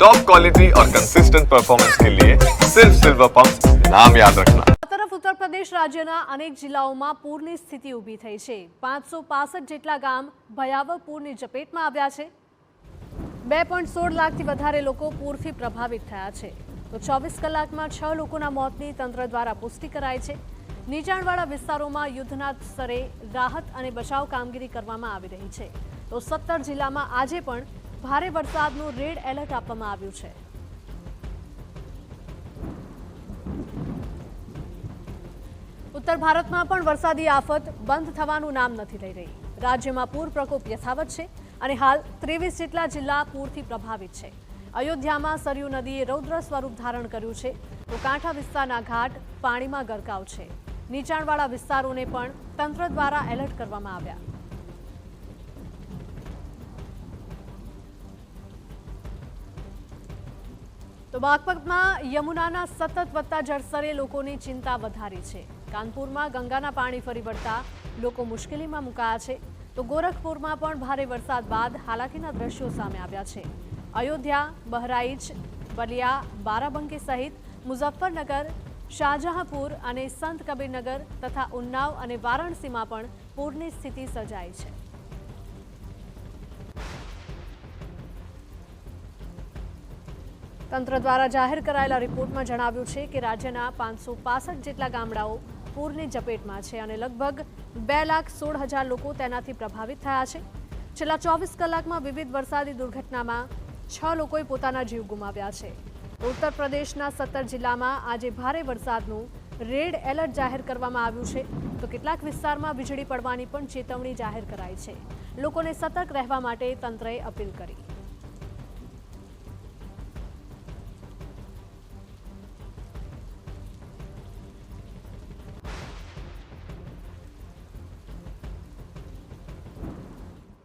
Top quality और consistent performance के लिए सिर्फ सिल्वर पंप नाम याद रखना। તરફ ઉત્તર પ્રદેશ રાજ્યના અનેક જિલ્લાઓમાં પૂરની સ્થિતિ ઊભી થઈ છે। 565 જેટલા ગામ ભયાવહ પૂરની ઝપેટમાં આવ્યા છે। 2.16 લાખથી વધારે લોકો પૂરથી પ્રભાવિત થયા છે। તો 24 કલાકમાં 6 લોકોના મોતની તંત્ર દ્વારા પુષ્ટિ કરાઈ છે। નીચાણવાળા વિસ્તારોમાં યુદ્ધના સ્તરે રાહત અને બચાવ કામગીરી કરવામાં આવી રહી છે। તો 17 જિલ્લામાં આજે પણ ભારે વરસાદનું રેડ એલર્ટ આપવામાં આવ્યું છે। ઉત્તર ભારતમાં પણ વરસાદી આફત બંધ થવાનું નામ નથી લઈ રહી। રાજ્યમાં પૂર પ્રકોપ યથાવત છે અને હાલ 23 જેટલા જિલ્લા પૂરથી પ્રભાવિત છે। અયોધ્યામાં સરયુ નદીએ રૌદ્ર સ્વરૂપ ધારણ કર્યું છે તો કાંઠા વિસ્તારના ઘાટ પાણીમાં ગરકાવ છે। નીચાણવાળા વિસ્તારોને પણ તંત્ર દ્વારા એલર્ટ કરવામાં આવ્યા। તો બાગપતમાં યમુનાના સતત વધતા જળસ્તરે લોકોની ચિંતા વધારી છે। કાનપુરમાં ગંગાના પાણી ફરી વળતા લોકો મુશ્કેલીમાં મુકાયા છે। તો ગોરખપુરમાં પણ ભારે વરસાદ બાદ હાલાકીના દ્રશ્યો સામે આવ્યા છે। અયોધ્યા, બહરાઇચ, બલિયા, બારાબંકી સહિત મુઝફ્ફરનગર, શાહજહાંપુર અને સંત કબીરનગર તથા ઉન્નાવ અને વારાણસીમાં પણ પૂરની સ્થિતિ સર્જાઈ છે। તંત્ર દ્વારા જાહેર કરાયેલા રિપોર્ટમાં જણાવ્યું છે કે રાજ્યના 565 જેટલા ગામડાઓ પૂરની ઝપેટમાં છે અને લગભગ 2,16,000 લોકો તેનાથી પ્રભાવિત થયા છે। છેલ્લા 24 કલાકમાં વિવિધ વરસાદી દુર્ઘટનામાં 6 લોકોએ પોતાના જીવ ગુમાવ્યા છે। ઉત્તર પ્રદેશના 17 જિલ્લામાં આજે ભારે વરસાદનું રેડ એલર્ટ જાહેર કરવામાં આવ્યું છે। તો કેટલાક વિસ્તારમાં વીજળી પડવાની પણ ચેતવણી જાહેર કરાઈ છે। લોકોને સતર્ક રહેવા માટે તંત્રએ અપીલ કરી।